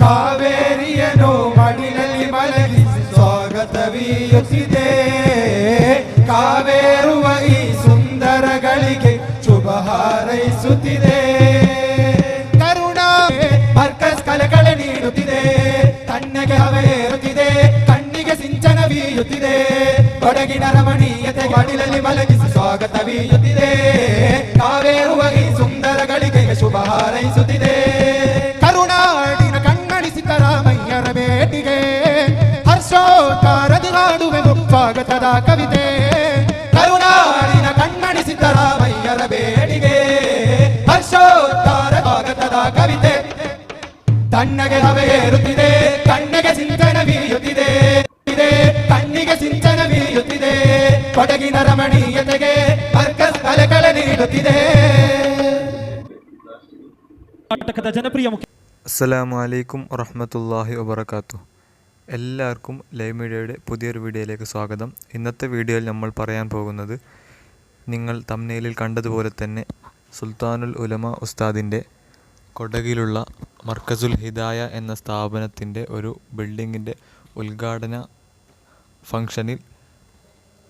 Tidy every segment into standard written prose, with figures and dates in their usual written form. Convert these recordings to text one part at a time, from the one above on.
ಕಾವೇರಿಯನು ಮಡಿಲಲ್ಲಿ ಮಲಗಿಸಿ ಸ್ವಾಗತವೀಯುತ್ತಿದೆ. ಕಾವೇರುವ ಈ ಸುಂದರಗಳಿಗೆ ಶುಭ ಹಾರೈಸುತ್ತಿದೆ. ಕರುಣಾ ಮರ್ಕಸ್ ಕಲೆಕಳೆ ನೀಡುತ್ತಿದೆ. ತಣ್ಣಗೆ ಹವೆಯೇರುತ್ತಿದೆ, ಕಣ್ಣಿಗೆ ಸಿಂಚನ ಬೀಯುತ್ತಿದೆ. ಕೊಡಗಿನ ರಮಣೀಯತೆ ಮಡಿಲಲ್ಲಿ ಮಲಗಿಸಿ ಸ್ವಾಗತವೀಯುತ್ತಿದೆ. ಕಾವೇರುವ ಈ ಸುಂದರಗಳಿಗೆ ಶುಭ ಹಾರೈಸುತ್ತಿದೆ. ಕರುನಾಡಿನ ಕಣ್ಮಣಿ ಸಿದ್ದರಾಮಯ್ಯರ ಭೇಟಿಗೆ ಹರ್ಷೋದ್ಗಾರದಿ ಹಾಡುವೆವು ಸ್ವಾಗತದ ಕವಿತೆ. ಕರುನಾಡಿನ ಕಣ್ಮಣಿ ಸಿದ್ದರಾಮಯ್ಯರ ಭೇಟಿಗೆ ಹರ್ಷೋದ್ಗಾರ ಸ್ವಾಗತದ ಕವಿತೆ. ತಣ್ಣಗೆ ಹವೆಯೇರುತ್ತಿದೆ, ಕಣ್ಣಿಗೆ ಸಿಂಚನ ಬೀಯುತ್ತಿದೆ. ಕಣ್ಣಿಗೆ ಸಿಂಚನ ಬೀಯುತ್ತಿದೆ. ಕೊಡಗಿನ ರಮಣೀಯತೆಗೆ ಮರ್ಕಸ್ ಕಲೆಕಳೆ ನೀಡುತ್ತಿದೆ. ಜನಪ್ರಿಯ അസ്സലാമു അലൈക്കും വറഹ്മത്തുള്ളാഹി വബറകാതുഹു. എല്ലാവർക്കും ലൈവ് മീഡിയയുടെ പുതിയൊരു വീഡിയോയിലേക്ക് സ്വാഗതം. ഇന്നത്തെ വീഡിയോയിൽ നമ്മൾ പറയാൻ പോകുന്നത്, നിങ്ങൾ തംബ്നെയിലിൽ കണ്ടതുപോലെ തന്നെ സുൽത്താനുൽ ഉലമ ഉസ്താദിൻ്റെ കൊടകിലുള്ള മർക്കസുൽ ഹിദായ എന്ന സ്ഥാപനത്തിൻ്റെ ഒരു ബിൽഡിങ്ങിൻ്റെ ഉദ്ഘാടന ഫംഗ്ഷനിൽ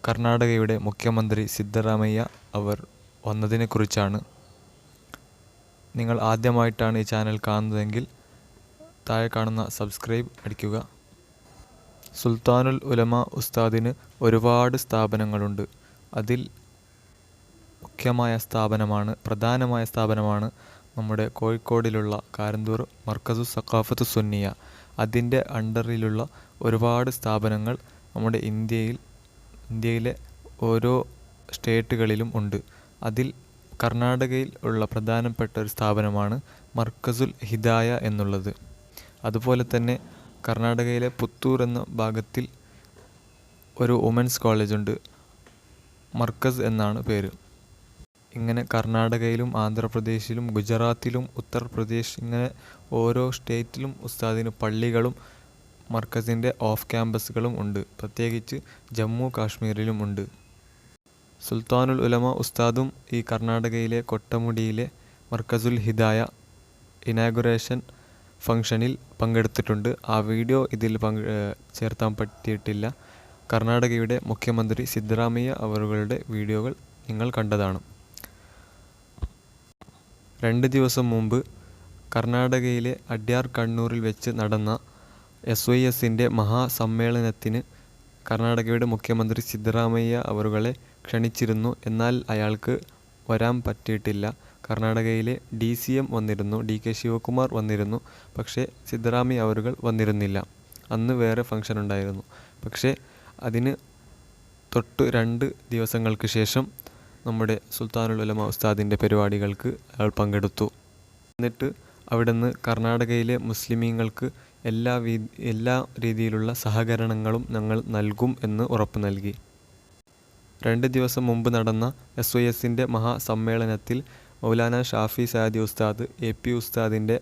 കർണാടകയുടെ മുഖ്യമന്ത്രി സിദ്ധരാമയ്യ അവർ വന്നതിനെക്കുറിച്ചാണ്. നിങ്ങൾ ആദ്യമായിട്ടാണ് ഈ ചാനൽ കാണുന്നതെങ്കിൽ താഴെ കാണുന്ന സബ്സ്ക്രൈബ് അടിക്കുക. സുൽത്താനുൽ ഉലമ ഉസ്താദിന് ഒരുപാട് സ്ഥാപനങ്ങളുണ്ട്. അതിൽ പ്രധാനമായ സ്ഥാപനമാണ് നമ്മുടെ കോഴിക്കോടിലുള്ള കാരന്തൂർ മർക്കസു സഖാഫത്ത് സുന്നിയ. അതിൻ്റെ അണ്ടറിലുള്ള ഒരുപാട് സ്ഥാപനങ്ങൾ നമ്മുടെ ഇന്ത്യയിലെ ഓരോ സ്റ്റേറ്റുകളിലും ഉണ്ട്. അതിൽ കർണാടകയിൽ ഉള്ള പ്രധാനപ്പെട്ട ഒരു സ്ഥാപനമാണ് മർക്കസുൽ ഹിദായ എന്നുള്ളത്. അതുപോലെ തന്നെ കർണാടകയിലെ പുത്തൂർ എന്ന ഭാഗത്തിൽ ഒരു വുമൻസ് കോളേജുണ്ട്, മർക്കസ് എന്നാണ് പേര്. ഇങ്ങനെ കർണാടകയിലും ആന്ധ്രാപ്രദേശിലും ഗുജറാത്തിലും ഉത്തർപ്രദേശ്, ഇങ്ങനെ ഓരോ സ്റ്റേറ്റിലും ഉസ്താദിന് പള്ളികളും മർക്കസിൻ്റെ ഓഫ് ക്യാമ്പസുകളും ഉണ്ട്. പ്രത്യേകിച്ച് ജമ്മു കാശ്മീരിലും ഉണ്ട്. സുൽത്താനുൽ ഉലമ ഉസ്താദും ഈ കർണാടകയിലെ കൊട്ടമുടിയിലെ മർക്കസുൽ ഹിദായ ഇനാഗുറേഷൻ ഫംഗ്ഷനിൽ പങ്കെടുത്തിട്ടുണ്ട്. ആ വീഡിയോ ഇതിൽ ചേർത്താൻ പറ്റിയിട്ടില്ല. കർണാടകയുടെ മുഖ്യമന്ത്രി സിദ്ധരാമയ്യ അവരുടെ വീഡിയോകൾ നിങ്ങൾ കണ്ടതാണ്. 2 ദിവസം മുമ്പ് കർണാടകയിലെ അഡ്യാർ കണ്ണൂരിൽ വെച്ച് നടന്ന SYSൻ്റെ മഹാസമ്മേളനത്തിന് കർണാടകയുടെ മുഖ്യമന്ത്രി സിദ്ധരാമയ്യ അവരുകളെ ക്ഷണിച്ചിരുന്നു. എന്നാൽ അയാൾക്ക് വരാൻ പറ്റിയിട്ടില്ല. കർണാടകയിലെ DCM വന്നിരുന്നു, DK ശിവകുമാർ വന്നിരുന്നു. പക്ഷേ സിദ്ധരാമയ്യ അവരുകൾ വന്നിരുന്നില്ല. അന്ന് വേറെ ഫംഗ്ഷൻ ഉണ്ടായിരുന്നു. പക്ഷേ അതിന് തൊട്ട് 2 ദിവസങ്ങൾക്ക് ശേഷം നമ്മുടെ സുൽത്താനുൽ ഉലമ ഉസ്താദിൻ്റെ പരിപാടികൾക്ക് അയാൾ പങ്കെടുത്തു. എന്നിട്ട് അവിടുന്ന് കർണാടകയിലെ മുസ്ലിമീങ്ങൾക്ക് എല്ലാ രീതിയിലുള്ള സഹകരണങ്ങളും ഞങ്ങൾ നൽകും എന്ന് ഉറപ്പ് നൽകി. 2 ദിവസം മുമ്പ് നടന്ന SYSൻ്റെ മഹാസമ്മേളനത്തിൽ മൗലാന ഷാഫി സഅദി ഉസ്താദ് AP ഉസ്താദിൻ്റെ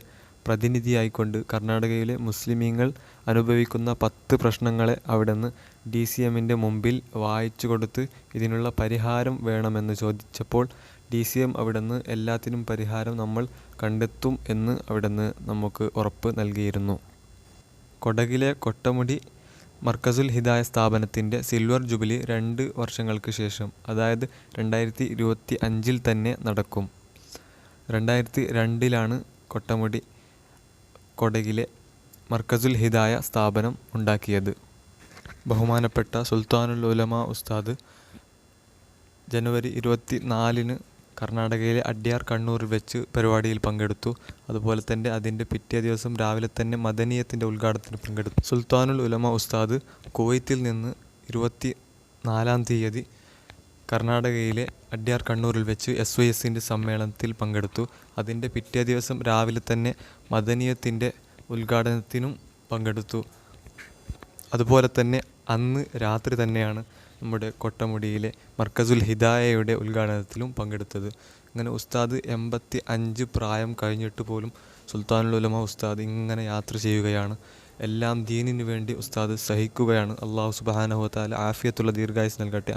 പ്രതിനിധിയായിക്കൊണ്ട് കർണാടകയിലെ മുസ്ലിമീങ്ങൾ അനുഭവിക്കുന്ന 10 പ്രശ്നങ്ങളെ അവിടുന്ന് DCMൻ്റെ മുമ്പിൽ വായിച്ചു കൊടുത്ത് ഇതിനുള്ള പരിഹാരം വേണമെന്ന് ചോദിച്ചപ്പോൾ DCM അവിടുന്ന് എല്ലാത്തിനും പരിഹാരം നമ്മൾ കണ്ടെത്തും എന്ന് അവിടുന്ന് നമുക്ക് ഉറപ്പ് നൽകിയിരുന്നു. കൊടകിലെ കൊട്ടമുടി മർക്കസുൽ ഹിദായ സ്ഥാപനത്തിൻ്റെ സിൽവർ ജൂബിലി 2 വർഷങ്ങൾക്ക് ശേഷം, അതായത് 2025 തന്നെ നടക്കും. 2002 കൊടകിലെ മർക്കസുൽ ഹിദായ സ്ഥാപനം ഉണ്ടാക്കിയത്. ബഹുമാനപ്പെട്ട സുൽത്താനുൽ ഉലമ ഉസ്താദ് ജനുവരി 24 കർണാടകയിലെ അഡ്യാർ കണ്ണൂരിൽ വെച്ച് പരിപാടിയിൽ പങ്കെടുത്തു. അതുപോലെ തന്നെ അതിൻ്റെ പിറ്റേ ദിവസം രാവിലെ തന്നെ മദനിയത്തിൻ്റെ ഉദ്ഘാടനത്തിന് പങ്കെടുത്തു. സുൽത്താനുൽ ഉലമ ഉസ്താദ് കുവൈത്തിൽ നിന്ന് 24-ാം തീയതി കർണാടകയിലെ അഡ്യാർ കണ്ണൂരിൽ വെച്ച് SYSൻ്റെ സമ്മേളനത്തിൽ പങ്കെടുത്തു. അതിൻ്റെ പിറ്റേ ദിവസം രാവിലെ തന്നെ മദനിയത്തിൻ്റെ ഉദ്ഘാടനത്തിനും പങ്കെടുത്തു. അതുപോലെ തന്നെ അന്ന് രാത്രി തന്നെയാണ് നമ്മുടെ കൊട്ടമുടിയിലെ മർക്കസുൽ ഹിദായയുടെ ഉദ്ഘാടനത്തിലും പങ്കെടുത്തത്. ഇങ്ങനെ ഉസ്താദ് 85 പ്രായം കഴിഞ്ഞിട്ട് പോലും സുൽത്താനുൽ ഉലമ ഉസ്താദ് ഇങ്ങനെ യാത്ര ചെയ്യുകയാണ്. എല്ലാം ദീനിനു വേണ്ടി ഉസ്താദ് സഹിക്കുകയാണ്. അള്ളാഹു സുബ്ഹാനഹു വ തആല ആഫിയത്തുള്ള ദീർഘായുസ്സ് നൽകട്ടെ.